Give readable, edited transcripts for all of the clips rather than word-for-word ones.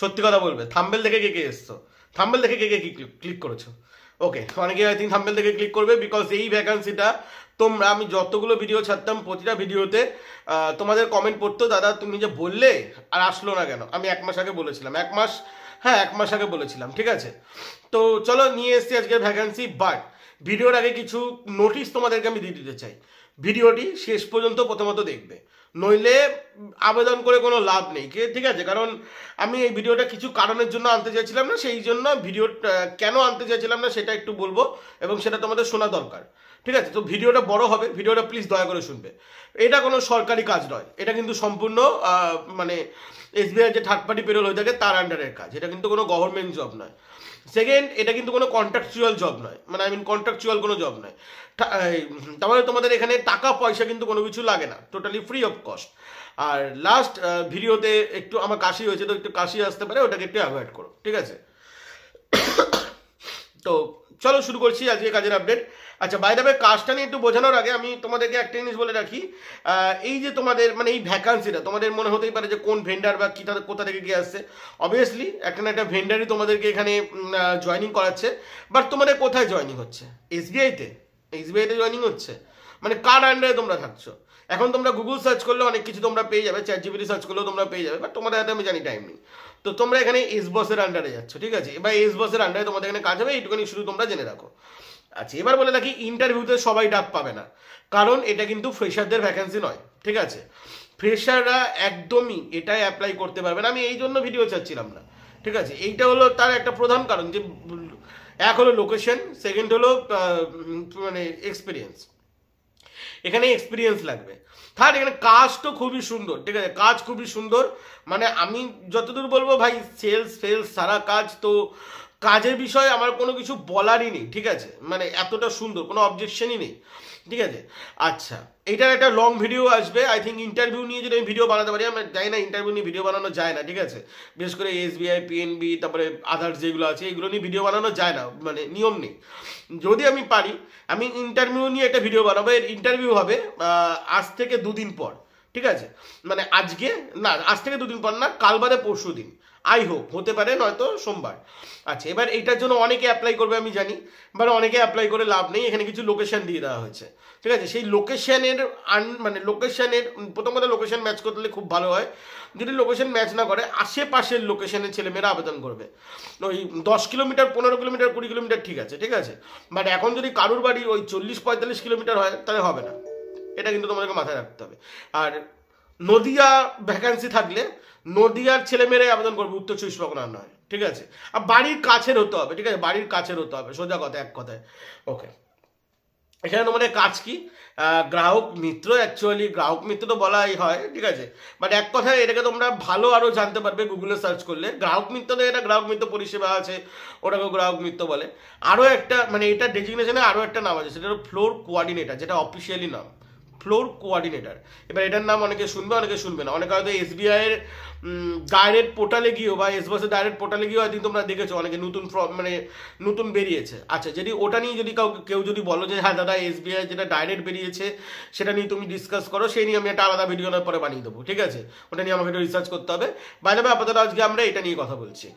সত্যি কথা বলবে, থাম্বনেল দেখে কে কে এসছো, থাম্বনেল দেখে কে কে ক্লিক করেছো? ওকে, অনেকে আই থিঙ্ক থাম্বনেল দেখে ক্লিক করবে, বিকজ এই ভ্যাকান্সিটা তোমরা, আমি যতগুলো ভিডিও ছাড়তাম প্রতিটা ভিডিওতে তোমাদের কমেন্ট পড়তো, দাদা তুমি যে বললে আর আসলো না কেন? আমি 1 মাস আগে বলেছিলাম, 1 মাস, হ্যাঁ 1 মাস আগে বলেছিলাম, ঠিক আছে? তো চলো নিয়ে এসছি আজকের ভ্যাকান্সি, বাট ভিডিওর আগে কিছু নোটিশ তোমাদেরকে আমি দিয়ে দিতে চাই। ভিডিওটি শেষ পর্যন্ত প্রথমত দেখবে, নইলে আবেদন করে কোনো লাভ নেই, ঠিক আছে? কারণ আমি এই ভিডিওটা কিছু কারণের জন্য আনতে চাইছিলাম না, সেই জন্য ভিডিওটা কেন আনতে চাইছিলাম না সেটা একটু বলবো, এবং সেটা তোমাদের শোনা দরকার, ঠিক আছে? তো ভিডিওটা বড় হবে, ভিডিওটা প্লিজ দয়া করে শুনবে। এটা কোনো সরকারি কাজ নয়, এটা কিন্তু সম্পূর্ণ মানে এসবিআই যে থার্ড পার্টি পেরোল হয়ে থাকে তার আন্ডারের কাজ, এটা কিন্তু কোনো গভর্নমেন্ট জব নয়। সেকেন্ড, এটা কিন্তু কোনো কন্ট্রাকচুয়াল জব নয়, মানে কন্ট্রাকচুয়াল কোনো জব নয়। তাহলে তোমাদের এখানে টাকা পয়সা কিন্তু কোনো কিছু লাগে না, টোটালি ফ্রি অফ কস্ট। আর লাস্ট ভিডিওতে একটু আমার কাশি হয়েছে, তো একটু কাশি আসতে পারে, ওটাকে একটু অ্যাভয়েড করো, ঠিক আছে? তো চলো শুরু করছি আজকে কাজের আপডেট। আচ্ছা, বাই দ্য ওয়ে, কাজটা নিয়ে একটু বোঝানোর আগে আমি তোমাদেরকে একটা জিনিস বলে রাখি। এই যে তোমাদের মানে এই ভ্যাকান্সিটা, তোমাদের মনে হতেই পারে যে কোন ভেন্ডার বা কি কোথা থেকে গিয়ে আসছে। অবভিয়াসলি একটা না একটা ভেন্ডারই তোমাদেরকে এখানে জয়েনিং করাচ্ছে, বাট তোমাদের কোথায় জয়েনিং হচ্ছে? এসবিআইতে জয়েনিং হচ্ছে, মানে কার আন্ডারে তোমরা থাকছো? এখন তোমরা গুগল সার্চ করলে অনেক কিছু তোমরা পেয়ে যাবে, চ্যাট জিপিটি সার্চ করলেও তোমরা পেয়ে যাবে, বাট তোমাদের হাতে আমি জানি টাইম নেই। তো তোমরা এখানে এস বসের আন্ডারে যাচ্ছ, ঠিক আছে? এবার এস বসের আন্ডারে তোমাদের এখানে কাজ হবে, এইটুখানি শুধু তোমরা জেনে রাখো। আচ্ছা, এবার বলে রাখি, ইন্টারভিউতে সবাই ডাক পাবে না, কারণ এটা কিন্তু ফ্রেশারদের ভ্যাকেন্সি নয়, ঠিক আছে? ফ্রেশাররা একদমই এটাই অ্যাপ্লাই করতে পারবে না, আমি এই জন্য ভিডিও চাচ্ছিলাম না, ঠিক আছে? এইটা হলো তার একটা প্রধান কারণ, যে এক হলো লোকেশন, সেকেন্ড হলো মানে এক্সপিরিয়েন্স। এখানে এক্সপিরিয়েন্স লাগবে। থার্ড, এখানে কাজ তো খুবই সুন্দর, ঠিক আছে? কাজ খুবই সুন্দর, মানে আমি যতদূর বলবো ভাই, সেলস সারা কাজ, তো কাজের বিষয়ে আমার কোনো কিছু বলারই নেই, ঠিক আছে? মানে এতটা সুন্দর, কোনো অবজেকশনই নেই, ঠিক আছে? আচ্ছা, এটার একটা লং ভিডিও আসবে, আই থিঙ্ক ইন্টারভিউ নিয়ে যদি আমি ভিডিও বানাতে পারি, আমি জানি না ইন্টারভিউ নিয়ে ভিডিও বানানো যায় না, ঠিক আছে? বিশেষ করে এসবিআই, পিএনবি, তারপরে আদার্স যেগুলো আছে, এগুলো নিয়ে ভিডিও বানানো যায় না, মানে নিয়ম নেই। যদি আমি পারি, আমি ইন্টারভিউ নিয়ে একটা ভিডিও বানাবো। এর ইন্টারভিউ হবে আজ থেকে 2 দিন পর, ঠিক আছে? মানে আজকে না, আজ থেকে 2 দিন পর না, কাল বাদে পরশু দিন, আই হোপ হতে পারে, নয়তো সোমবার। আচ্ছা, এবার এইটার জন্য অনেকে অ্যাপ্লাই করবে আমি জানি, বাট অনেকে অ্যাপ্লাই করে লাভ নেই। এখানে কিছু লোকেশন দিয়ে দেওয়া হয়েছে, ঠিক আছে? সেই লোকেশনের মানে লোকেশনের প্রথম কথা, লোকেশন ম্যাচ করতে খুব ভালো হয়। যদি লোকেশন ম্যাচ না করে, আশেপাশের লোকেশনের ছেলেমেয়েরা আবেদন করবে। ওই 10 কিলোমিটার, 15 কিলোমিটার, 20 কিলোমিটার ঠিক আছে, ঠিক আছে? বাট এখন যদি কারুর বাড়ি ওই 40-45 কিলোমিটার হয়, তাহলে হবে না, এটা কিন্তু তোমাদেরকে মাথায় রাখতে হবে। আর নদিয়া ভ্যাকান্সি থাকলে নদিয়ার ছেলেমেয়েরাই আবেদন করবে, উত্তর 24 পরগনার নয়, ঠিক আছে? আর বাড়ির কাছের হতে হবে, ঠিক আছে? বাড়ির কাছের হতে হবে, সোজা কথা, এক কথায়। ওকে, এখানে তোমাদের কাজ কি? গ্রাহক মিত্র, অ্যাকচুয়ালি গ্রাহক মিত্র তো বলাই হয়, ঠিক আছে? বাট এক কথায় এটাকে তোমরা ভালো আরো জানতে পারবে গুগলে সার্চ করলে। গ্রাহক মিত্র তো, এটা গ্রাহক মিত্র পরিষেবা আছে, ওটাকে গ্রাহক মিত্র বলে। আরও একটা, মানে এটা ডেজিগনেশনে আরও একটা নাম আছে, সেটা হলো ফ্লোর কোঅর্ডিনেটর, যেটা অফিসিয়ালি নাম ফ্লোর কোঅর্ডিনেটর। এবার এটার নাম অনেকে শুনবে, অনেকে শুনবে না। অনেকে হয়তো এসবিআই এর ডাইরেক্ট পোর্টালে গিয়েও বা এসবসের ডাইরেক্ট পোর্টালে গিয়েও হয়তো তোমরা দেখেছো অনেকে নতুন মানে নতুন বেরিয়েছে। আচ্ছা, যদি ওটা নিয়ে যদি কেউ যদি বলো যে হ্যাঁ দাদা, এসবিআই যেটা ডাইরেক্ট বেরিয়েছে সেটা নিয়ে তুমি ডিসকাস করো, সেই নিয়ে আমি একটা আলাদা ভিডিও পরে বানিয়ে দেবো, ঠিক আছে? ওটা নিয়ে আমাকে একটু রিসার্চ করতে হবে। বাইরে আপাতত আজকে আমরা এটা নিয়ে কথা বলছি।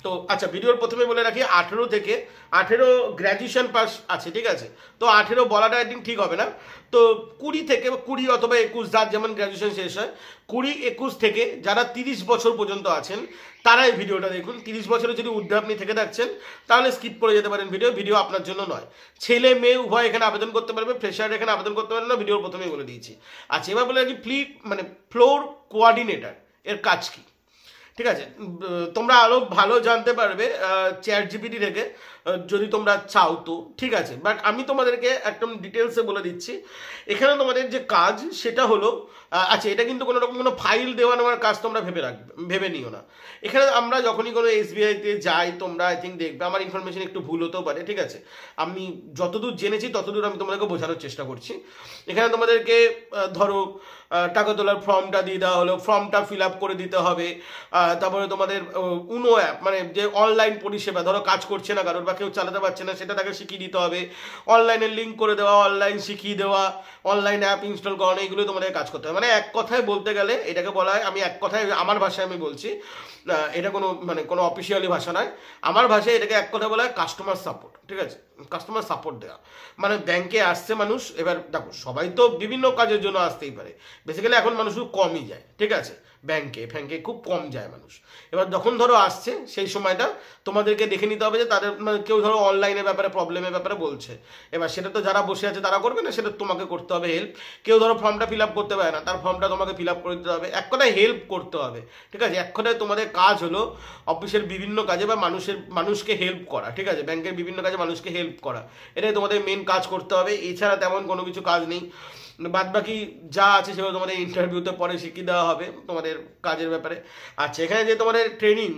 তো আচ্ছা, ভিডিওর প্রথমে বলে রাখি, 18 গ্র্যাজুয়েশন পাস আছে, ঠিক আছে? তো 18 বলাটা আই থিঙ্ক ঠিক হবে না, তো 20 থেকে 20 অথবা 21, যার যেমন গ্র্যাজুয়েশন শেষ হয়, 20-21 থেকে যারা 30 বছর পর্যন্ত আছেন তারা এই ভিডিওটা দেখুন। 30 বছরে যদি ঊর্ধ্বে আপনি থেকে থাকছেন তাহলে স্কিপ করে যেতে পারেন, ভিডিও আপনার জন্য নয়। ছেলে মেয়ে উভয় এখানে আবেদন করতে পারবে, ফ্রেশার এখানে আবেদন করতে পারবে না, ভিডিওর প্রথমেই বলে দিয়েছি। আচ্ছা, এবার বলে রাখি, মানে ফ্লোর কোঅর্ডিনেটর এর কাজ কি, ঠিক আছে? তোমরা আরো ভালো জানতে পারবে চ্যাট জিপিটি থেকে যদি তোমরা চাও তো, ঠিক আছে? বাট আমি তোমাদেরকে একদম ডিটেলসে বলে দিচ্ছি। এখানে তোমাদের যে কাজ সেটা হলো, আচ্ছা, এটা কিন্তু কোনো রকম কোনো ফাইল দেওয়া নেওয়ার কাজ তোমরা ভেবে নিও না। এখানে আমরা যখনই কোনো এসবিআইতে যাই, তোমরা আই থিঙ্ক দেখবে, আমার ইনফরমেশন একটু ভুল হতেও পারে, ঠিক আছে? আমি যতদূর জেনেছি ততদূর আমি তোমাদেরকে বোঝানোর চেষ্টা করছি। এখানে তোমাদেরকে ধরো টাকা তোলার ফর্মটা দিয়ে দেওয়া হলো, ফর্মটা ফিল আপ করে দিতে হবে। তারপরে তোমাদের উনো অ্যাপ, মানে যে অনলাইন পরিষেবা, ধরো কাজ করছে না কারোর বা কেউ চালাতে পারছে না সেটা তাকে শিখিয়ে দিতে হবে, অনলাইনে লিঙ্ক করে দেওয়া, অনলাইন শিখিয়ে দেওয়া, অনলাইন অ্যাপ ইনস্টল করানো, এগুলো তোমাদের কাজ করতে হবে। মানে এক কথায় বলতে গেলে এটাকে বলা হয়, আমি এক কথায় আমার ভাষায় আমি বলছি, এটা কোনো অফিসিয়ালি ভাষা নয়, আমার ভাষায় এটাকে এক কথা বলা হয় কাস্টমার সাপোর্ট। ঠিক আছে, কাস্টমার সাপোর্ট দেওয়া মানে ব্যাংকে আসছে মানুষ, এবার দেখো সবাই তো বিভিন্ন কাজের জন্য আসতেই পারে, বেসিক্যালি এখন মানুষ খুব কমই যায়, ঠিক আছে, ব্যাংকে খুব কম যায় মানুষ। এবার যখন ধরো আসছে সেই সময়টা তোমাদেরকে দেখে নিতে হবে যে তাদের মানে কেউ ধরো অনলাইনের ব্যাপারে প্রবলেমের ব্যাপারে বলছে, এবার সেটা তো যারা বসে আছে তারা করবে না, সেটা তোমাকে করতে হবে হেল্প। কেউ ধরো ফর্মটা ফিল আপ করতে পারে না, তার ফর্মটা তোমাকে ফিল আপ করে দিতে হবে, এক কথায় হেল্প করতে হবে। ঠিক আছে, এক কথায় তোমাদের কাজ হলো অফিসের বিভিন্ন কাজে বা মানুষকে হেল্প করা, ঠিক আছে, ব্যাংকের বিভিন্ন কাজে মানুষকে হেল্প করা, এটাই তোমাদের মেন কাজ করতে হবে। এছাড়া তেমন কোনো কিছু কাজ নেই, বাদ বাকি যা আছে সেগুলো তোমাদের ইন্টারভিউতে পরে শিখিয়ে দেওয়া হবে তোমাদের কাজের ব্যাপারে। আচ্ছা, এখানে যে তোমাদের ট্রেনিং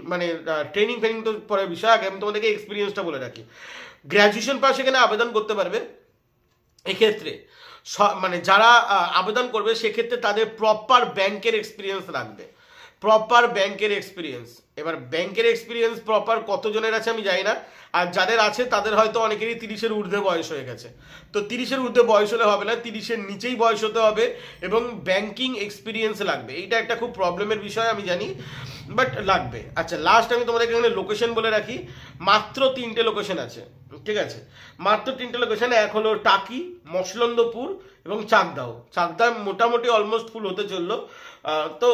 ট্রেনিং তো পরে বিষয়, আগে আমি তোমাদেরকে এক্সপিরিয়েন্সটা বলে রাখি। গ্র্যাজুয়েশন পাস এখানে আবেদন করতে পারবে। এক্ষেত্রে যারা আবেদন করবে সেক্ষেত্রে তাদের প্রপার ব্যাংকের এক্সপিরিয়েন্স লাগবে, প্রপার ব্যাংকের এক্সপিরিয়েন্স। এবার ব্যাংকের এক্সপিরিয়েন্স প্রপার কতজনের আছে আমি জানি না, আর যাদের আছে তাদের হয়তো অনেকেরই 30-এর ঊর্ধ্বে বয়স হয়ে গেছে। তো 30-এর ঊর্ধ্বে বয়স হলে হবে না, 30-এর নিচেই বয়স হতে হবে এবং ব্যাংকিং এক্সপিরিয়েন্স লাগবে। এইটা একটা খুব প্রবলেমের বিষয় আমি জানি, বাট লাগবে। আচ্ছা, লাস্ট আমি তোমাদেরকে এখানে লোকেশন বলে রাখি, মাত্র 3টে লোকেশন আছে, ঠিক আছে, মাত্র 3টে লোকেশন। এক হলো টাকি, মসলন্দপুর এবং চাকদা মোটামুটি অলমোস্ট ফুল হতে চললো, তো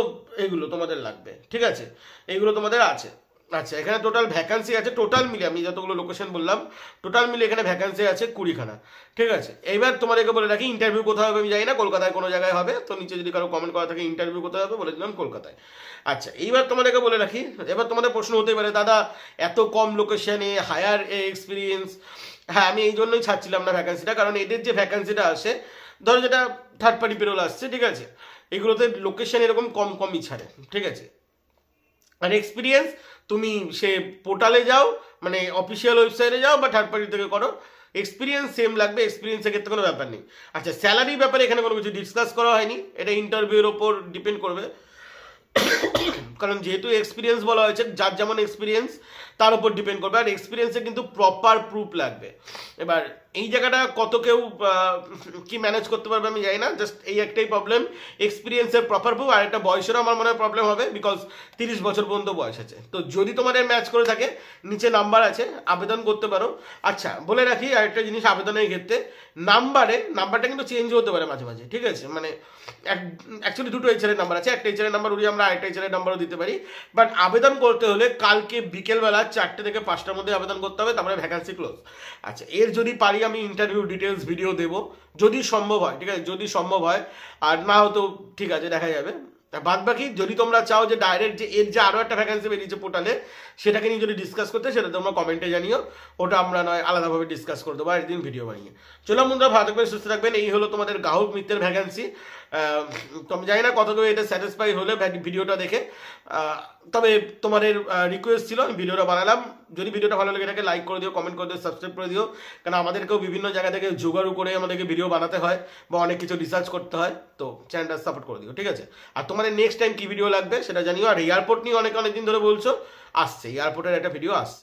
এগুলো তোমাদের লাগবে, ঠিক আছে, এগুলো তোমাদের আছে। আচ্ছা, এখানে টোটাল ভ্যাকান্সি আছে, টোটাল মিলে আমি যতগুলো লোকেশন বললাম টোটাল মিলে এখানে ভ্যাকান্সি আছে 20খানা, ঠিক আছে। এইবার তোমাদেরকে বলে রাখি ইন্টারভিউ কোথায় হবে আমি জানি না, কলকাতায় কোনো জায়গায় হবে, তো নিচে যদি কারো কমেন্ট করা থাকে ইন্টারভিউ কোথায় হবে বলে দিলাম কলকাতায়। আচ্ছা, এইবার তোমাদেরকে বলে রাখি, এবার তোমাদের প্রশ্ন হতে পারে দাদা এত কম লোকেশনে হায়ার এক্সপিরিয়েন্স, হ্যাঁ আমি এই জন্যই ছাড়ছিলাম না ভ্যাকান্সিটা, কারণ এদের যে ভ্যাকান্সিটা আসে ধরো যেটা থার্ড পার্টি পেরোল আসছে, ঠিক আছে, এগুলোতে লোকেশন এরকম কমই ছাড়ে, ঠিক আছে। আর এক্সপিরিয়েন্স তুমি সে পোর্টালে যাও, মানে অফিসিয়াল ওয়েবসাইটে যাও বা থার্ড পার্টি থেকে করো, এক্সপিরিয়েন্স সেম লাগবে, এক্সপিরিয়েন্সের ক্ষেত্রে কোনো ব্যাপার নেই। আচ্ছা, স্যালারির ব্যাপারে এখানে কোনো কিছু ডিসকাস করা হয়নি, এটা ইন্টারভিউর ওপর ডিপেন্ড করবে, কারণ যেহেতু এক্সপিরিয়েন্স বলা হয়েছে যার যেমন এক্সপিরিয়েন্স তার উপর ডিপেন্ড করবে, আর এক্সপিরিয়েন্সে কিন্তু প্রপার প্রুফ লাগবে। এবার এই জায়গাটা কত কেউ কি ম্যানেজ করতে পারবে আমি জানি না, জাস্ট এই একটাই প্রবলেম, এক্সপিরিয়েন্সের প্রপার প্রুফ। আর একটা বয়সেরও আমার মনে হয় প্রবলেম হবে, বিকজ 30 বছর পর্যন্ত বয়স আছে। তো যদি তোমাদের ম্যাচ করে থাকে নিচে নাম্বার আছে, আবেদন করতে পারো। আচ্ছা, বলে রাখি আরেকটা জিনিস, আবেদনের ক্ষেত্রে নাম্বারটা কিন্তু চেঞ্জ হতে পারে মাঝে মাঝে, ঠিক আছে, মানে অ্যাকচুয়ালি দুটো এইচআরের নাম্বার আছে, একটা এইচআরের নাম্বার উড়িয়ে আমরা আরেকটা এইচআরের নাম্বারও দিতে পারি, বাট আবেদন করতে হলে কালকে বিকেলবেলা 4টে থেকে 5টার মধ্যে আবেদন করতে হবে, তারপরে ভ্যাকান্সি ক্লোজ। আচ্ছা, এর যদি পারি আমি ইন্টারভিউ ডিটেলস ভিডিও দেবো যদি সম্ভব হয়, ঠিক আছে, যদি সম্ভব হয়, আর না হতো ঠিক আছে দেখা যাবে। বাদ বাকি যদি তোমরা চাও যে ডাইরেক্ট যে এর যে আরও একটা ভ্যাকান্সি বেরিয়েছে পোর্টালে সেটাকে নিয়ে যদি ডিসকাস করতে, সেটা তোমরা কমেন্টে জানিও, ওটা আমরা নয় আলাদাভাবে ডিসকাস করে দেবো একদিন ভিডিও বানিয়ে। চলো বন্ধুরা, ভালো থাকবেন, সুস্থ থাকবেন। এই হলো তোমাদের গ্রাহক মিত্রের ভ্যাকান্সি। তো আমি জানি না কতগুলো এটা স্যাটিসফাই হলে ভিডিওটা দেখে, তবে তোমাদের রিকোয়েস্ট ছিল আমি ভিডিওটা বানালাম। যদি ভিডিওটা ভালো লেগে থাকে লাইক করে দিও, কমেন্ট করে দিও, সাবস্ক্রাইব করে দিও, কারণ আমাদেরকেও বিভিন্ন জায়গা থেকে জোগাড় করে আমাদেরকে ভিডিও বানাতে হয় বা অনেক কিছু রিসার্চ করতে হয়, তো চ্যানেলটা সাপোর্ট করে দিও, ঠিক আছে। আর তোমাদের নেক্সট টাইম কি ভিডিও লাগবে সেটা জানিও। আর এয়ারপোর্ট নিয়ে অনেকদিন ধরে বলছো, আসছে এয়ারপোর্টের একটা ভিডিও আসছে।